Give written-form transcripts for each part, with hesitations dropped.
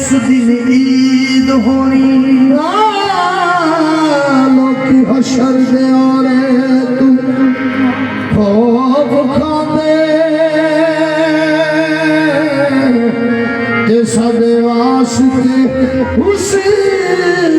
उस दिन ईद होनी लोग हशर दे और तू खौफ खाते ते सदे वास्ते उस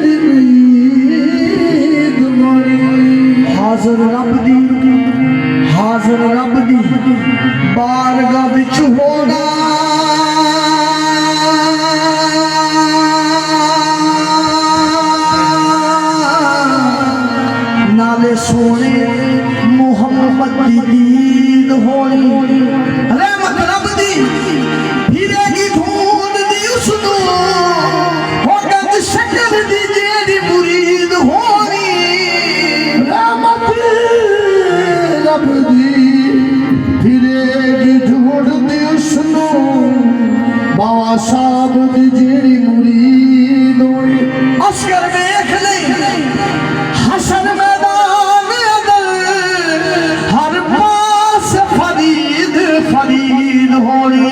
दिन ईद होनी। हाज़र रब दी बारगाह विच होना नाले सोने मुहम्मद दी दीद होनी। रहमत रब दी फिरेगी ढूंढ दी उसनू होगा शक्ल दी जेदी मुरीद होनी। रहमत रब दी फिरेगी ढूंढ दी उसनू बाबा साहब दी जेड़ी मुरीद होनी। अस्कर वेख ले हसन मैदान अदल हर पास फरीद फरीद होनी।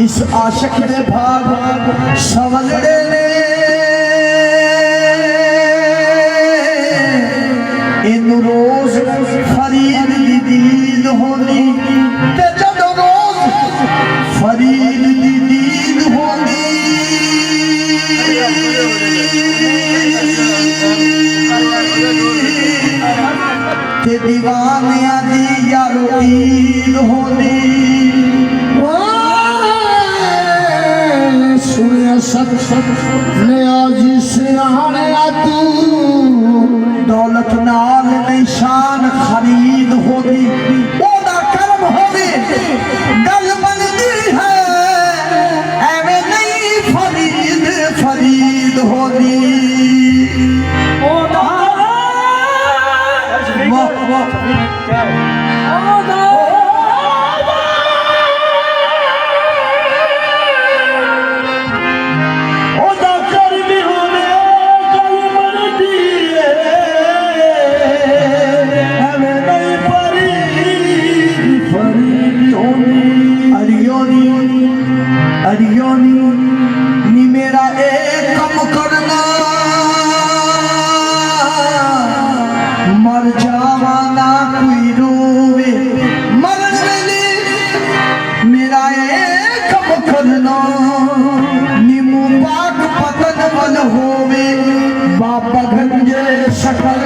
इस आशिक ने भाग सवलड़े ने इन रोज फरीद दी दीद होनी ते जदों रोज फरीद दी दीद होनी ते दीवानियां दी यारो ईद होनी। सत न्याजी सियाने तू दौलत नाल निशान खरीद होगी ओदा कर्म होवे गल बनदी है एवें नहीं फरीद फरीद होगी। ओदा नी मेरा एक कम करना मर जावा ना कोई रोवे मरण वेले मेरा एक कम करना नीमू पाक पतन वल होवे बाबा गंजे शकल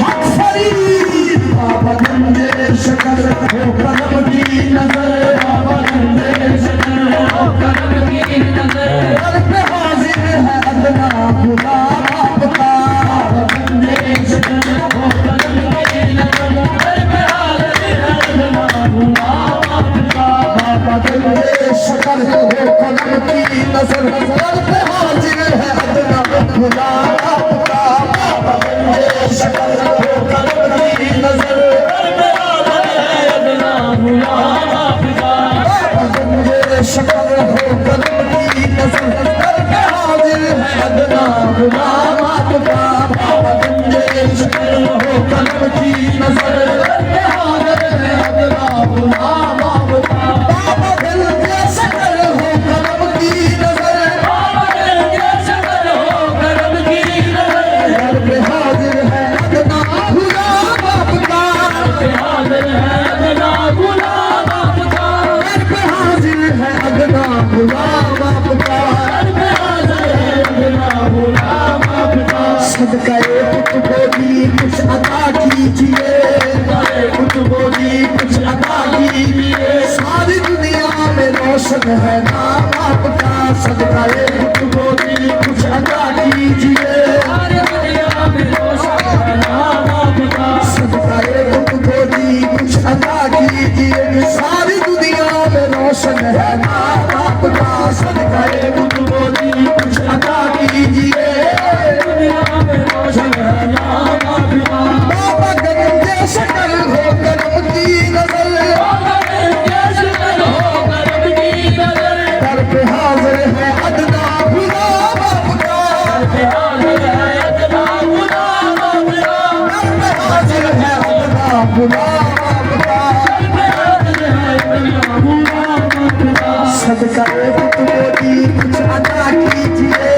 हक फरीद बाबा गंजे शकल हो कलम की नजर बाबा गंजे शकल हो कलम की नजर दर पे हाजिर है अदना गुलाम आपका बाबा गंजे शकल हो कलम की नजर दर पे हाजिर है अदना गुलाम आपका बाबा गंजे शकल हो कलम की नजर दर पे हाजिर है अदना गुलाम आपका बाबा गंजे शकल हो कलम की नजर दर पे हाजिर है अदना गुलाम आपका बाबा गंजे शकल हो कलम की नजर दर पे हाजिर है अदना गुलाम आपका बाबा गंजे शकल हो कलम की नजर दर पे हाजिर है अदना गुलाम आपका बाबा गंजे शकल हो कलम की नजर बाबा गंजे शकल हो कलम की नजर दर पे हाजिर है अदना गुलाम आपका दर पे हाजिर है अदना गुलाम आपका दर पे हाजिर है अदना गुलाम आपका दर पे हाजिर है अदना गुलाम आपका। सदका कुछ बोली कुछ अदा कीजिए कुछ बोली कुछ अदा कीजिए सारी दुनिया में रोशन है नाम आपका। सदका कुछ बोली कुछ अदा कीजिए सारी दुनिया में रोशन है नाम आपका। सदका कुछ बोली कुछ अदा कीजिए सारी दुनिया में रोशन है नाम आपका। सदका कुछ बोली कुछ अदा कीजिए दुनिया में रोशन है नाम आपका। बाबा गंजे शकल हो कलम की नजर बाबा गंजे शकल हो सदकाए पुत मोदी कुछ अदा कीजिए,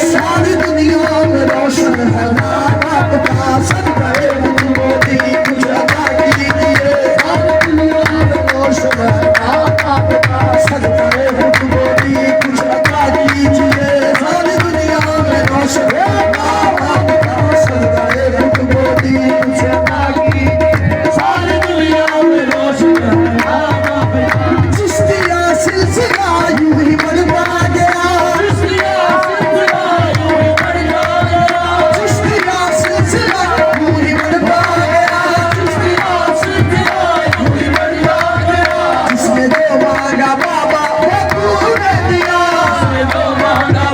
सारी दुनिया में रोशन है नाम आपका, सदकाए पुत मोदी कुछ अदा कीजिए, सारी दुनिया में रोशन है नाम आपका, सदकाए पुत मोदी कुछ अदा कीजिए, सारी दुनिया में रोशन है नाम आपका, सदकाए पुत मोदी कुछ अदा कीजिए, सारी दुनिया में रोशन है नाम आपका। चिश्तिया सिलसिला यूं ही बढ़ता गया, चिश्तिया सिलसिला यूं ही बढ़ता गया, जिसने जो मांगा बाबा वो तूने दिया, जिसने जो मांगा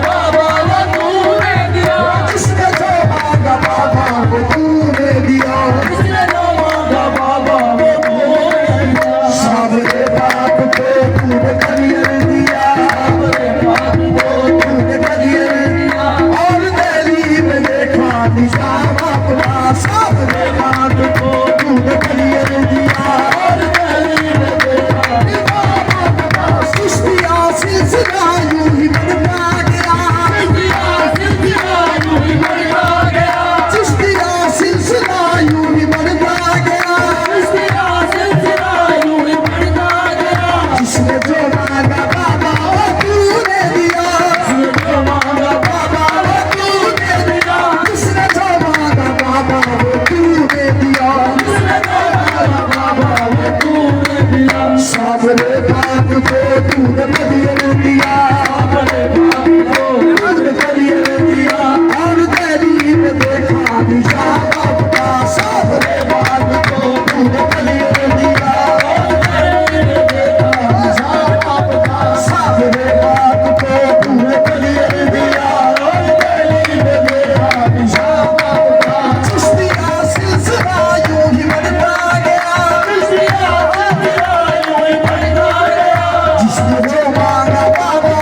बाबा वो तूने दिया, साबरे बाप को तूने करियर दिया, तूने करियर दिया, और दिल्ली में देखा निशान अपना, साबरे बाप को तूने करियर दिया, और दिल्ली में देखा निशान अपना, चिश्तिया सिलसिला यूं ही बढ़ता गया, चिश्तिया सिलसिला यूं ही बढ़ता गया, जिसने जो मांगा बाबा वो तूने दिया, जिसने जो मांगा बाबा वो तूने दिया, साबरे बाप को तूने करियर दिया, तूने करियर दिया, और दिल्ली में देखा निशान आपका, साबरे बाप को तूने करियर दिया, साबरे बाप को तूने करियर दिया, और दिल्ली में देखा निशान आपका, चिश्तिया सिलसिला यूं ही बढ़ता गया, जिसने जो मांगा बाबा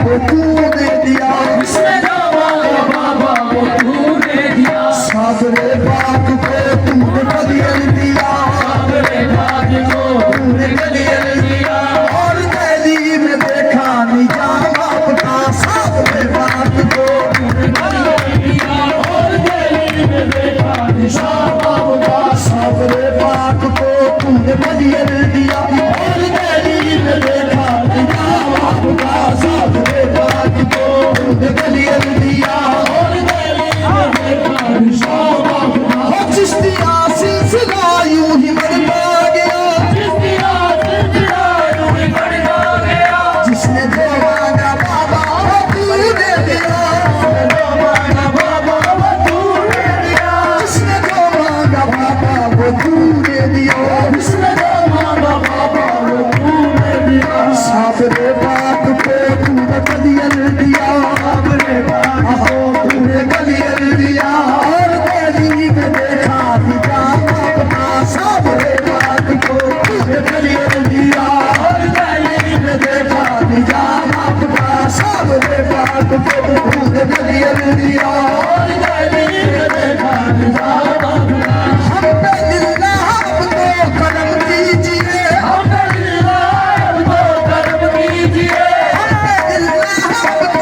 वो तूने दिया, जिसने जो मांगा बाबा वो तूने दिया, साबरे बाप को तूने करियर दिया, तूने करियर दिया, और दिल्ली में देखा निजाम आपका, साबरे बाप को तूने करियर दिया, और दिल्ली में देखा निजाम आपका, साबरे बाप को तूने करियर दिया, और दिल्ली में देखा निजाम आपका, साबरे बाप को तूने करियर दिया, और दिल्ली में देखा निजाम आपका, चिश्तिया सिलसिला यूं ही बढ़ता गया, जिसने जो मांगा बाबा वो तूने दिया, जिसने जो मांगा बाबा वो तूने दिया, साबरे बाप को तूने करियर दिया, तूने करियर दिया, और दिल्ली में देखा निजाम अपना, साबरे बाप को तूने करियर दिया, और दिल्ली में देखा निजाम अपना, साबरे बाप को तूने करियर दिया, और दिल्ली में देखा निजाम अपना, हम पे लिल्लाह अब तो करम कीजिए, हम पे लिल्लाह अब तो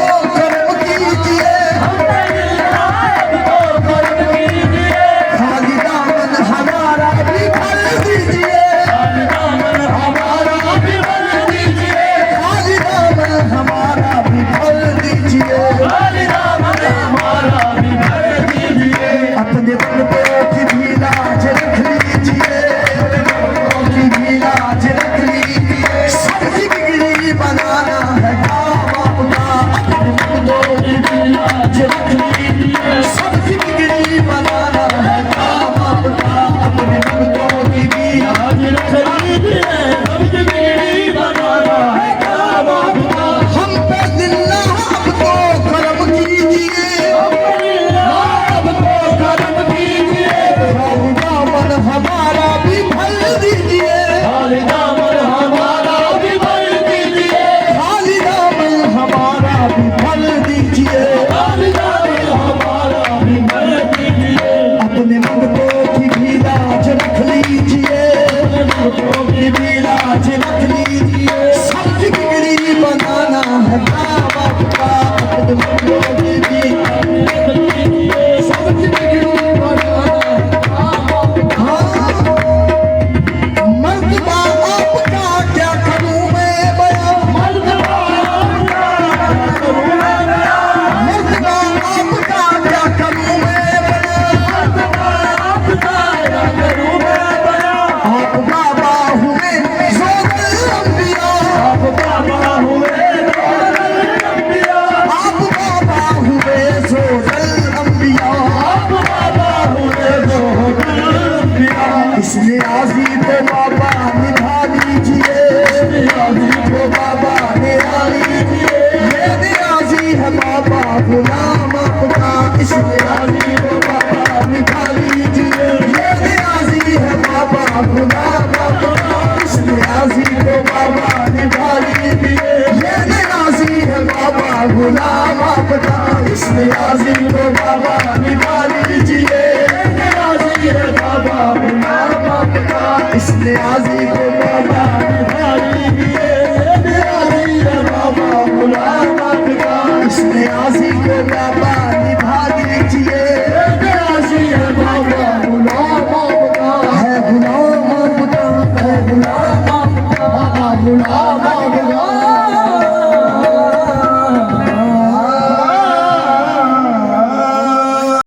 न्याजी को बाबा निभा लीजिए, न्याजी है बाबा बिना बाप का, इस न्याजी को बाबा निभा लीजिए, न्याजी है बाबा बिना बाप का, इस न्याजी को बाबा